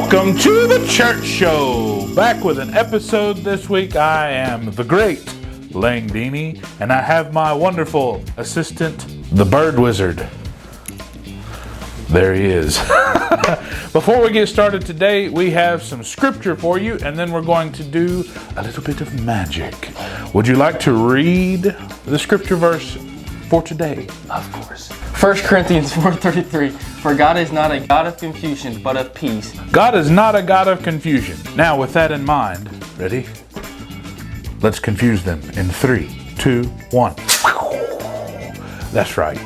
Welcome to the Church Show. Back with an episode this week. I am the great Lang Dini, and I have my wonderful assistant, the Bird Wizard. There he is. Before we get started today, we have some scripture for you, and then we're going to do a little bit of magic. Would you like to read the scripture verse for today? Of course. 1 Corinthians 4:33. For God is not a God of confusion, but of peace. God is not a God of confusion. Now, with that in mind, ready? Let's confuse them in 3, 2, 1. That's right.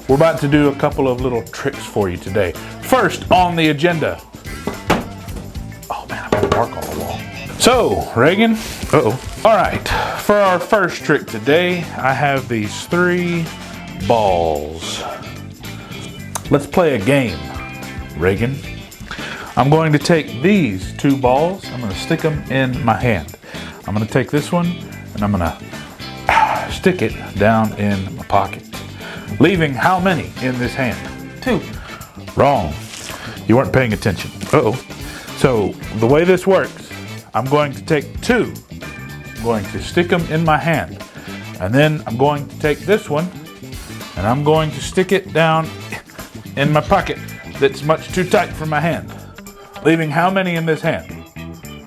We're about to do a couple of little tricks for you today. First on the agenda. Oh man, I've got a mark on the wall. So, Reagan. All right, for our first trick today, I have these 3 balls. Let's play a game, Reagan. I'm going to take these 2 balls. I'm going to stick them in my hand. I'm going to take this one and I'm going to stick it down in my pocket. Leaving how many in this hand? 2. Wrong. You weren't paying attention. So the way this works, I'm going to take 2. I'm going to stick them in my hand. And then I'm going to take this one and I'm going to stick it down in my pocket that's much too tight for my hand. Leaving how many in this hand?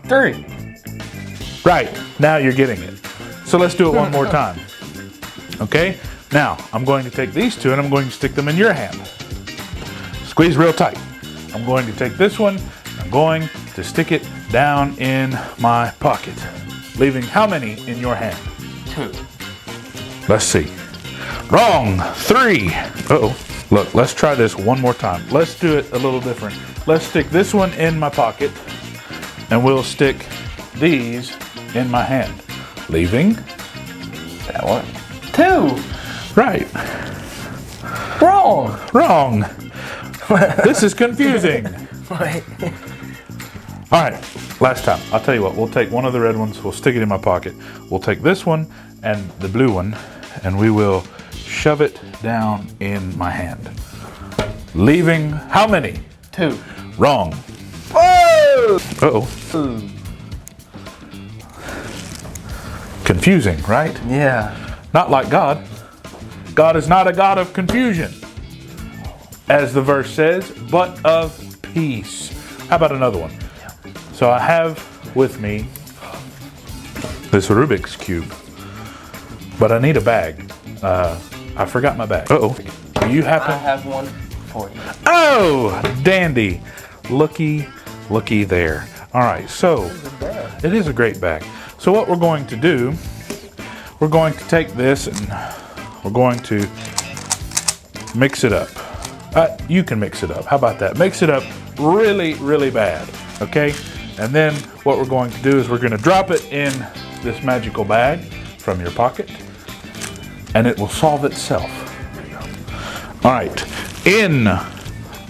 3. Right. Now you're getting it. So let's do it one more time. Okay? Now, I'm going to take these 2 and I'm going to stick them in your hand. Squeeze real tight. I'm going to take this one, I'm going to stick it down in my pocket. Leaving how many in your hand? 2. Let's see. Wrong. 3. Look, let's try this one more time. Let's do it a little different. Let's stick this one in my pocket and we'll stick these in my hand. Leaving That one. 2. Right. Wrong. This is confusing. Wait. All right, last time. I'll tell you what, we'll take one of the red ones, we'll stick it in my pocket. We'll take this one and the blue one, and we will shove it down in my hand. Leaving how many? 2. Wrong. Whoa! Confusing, right? Yeah. Not like God. God is not a God of confusion, as the verse says, but of peace. How about another one? So I have with me this Rubik's Cube, but I need a bag. I forgot my bag. Do you happen? I have one for you. Oh, dandy. Looky there. All right, so it is a great bag. So what we're going to do, we're going to take this and we're going to mix it up. You can mix it up. How about that? Mix it up really, really bad, okay? And then what we're going to do is we're going to drop it in this magical bag from your pocket, and it will solve itself. There you go. All right, in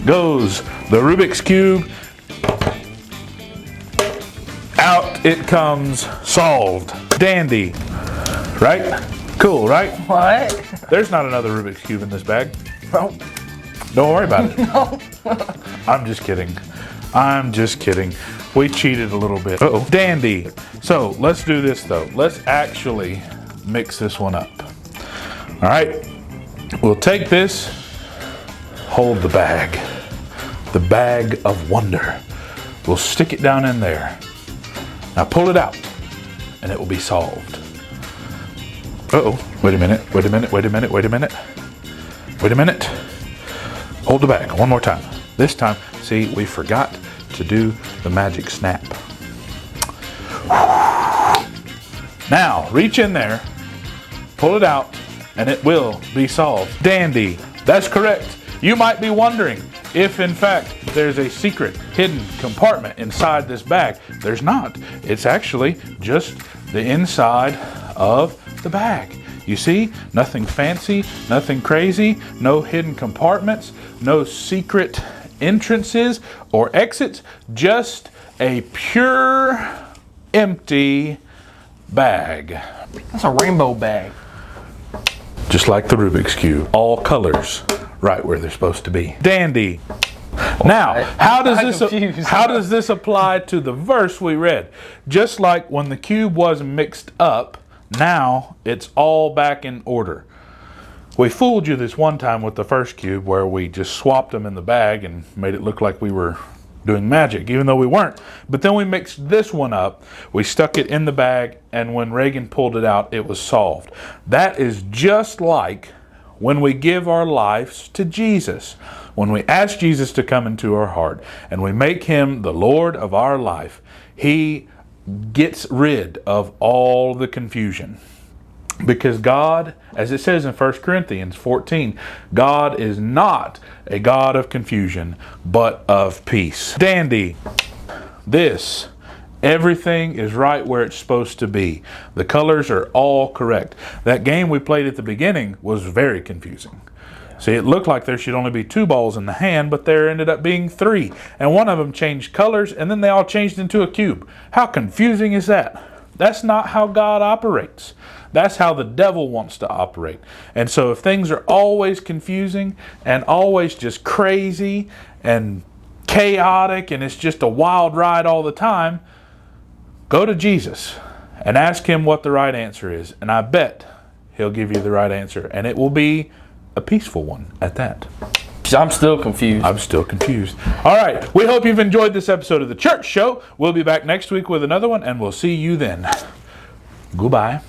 goes the Rubik's Cube. Out it comes, solved. Dandy, right? Cool, right? What? There's not another Rubik's Cube in this bag. No. Don't worry about it. No. I'm just kidding. We cheated a little bit. Dandy. So let's do this though. Let's actually mix this one up. All right. We'll take this, hold the bag of wonder. We'll stick it down in there. Now pull it out and it will be solved. Wait a minute. Hold the bag one more time. This time, see, we forgot to do the magic snap. Now, reach in there, pull it out, and it will be solved. Dandy. That's correct. You might be wondering if, in fact, there's a secret hidden compartment inside this bag. There's not. It's actually just the inside of the bag. You see, nothing fancy, nothing crazy, no hidden compartments, no secret entrances or exits, just a pure, empty bag. That's a rainbow bag. Just like the Rubik's Cube. All colors right where they're supposed to be. Dandy. Now, how I'm confused. does this apply to the verse we read? Just like when the cube was mixed up, now it's all back in order. We fooled you this one time with the first cube where we just swapped them in the bag and made it look like we were doing magic, even though we weren't. But then we mixed this one up, we stuck it in the bag, and when Reagan pulled it out, it was solved. That is just like when we give our lives to Jesus. When we ask Jesus to come into our heart and we make him the Lord of our life, he gets rid of all the confusion. Because God, as it says in 1 Corinthians 14, God is not a God of confusion, but of peace. Dandy, this, everything is right where it's supposed to be. The colors are all correct. That game we played at the beginning was very confusing. See, it looked like there should only be 2 balls in the hand, but there ended up being 3. And one of them changed colors, and then they all changed into a cube. How confusing is that? That's not how God operates. That's how the devil wants to operate. And so if things are always confusing and always just crazy and chaotic and it's just a wild ride all the time, go to Jesus and ask him what the right answer is. And I bet he'll give you the right answer. And it will be a peaceful one at that. I'm still confused. I'm still confused. All right. We hope you've enjoyed this episode of The Church Show. We'll be back next week with another one, and we'll see you then. Goodbye.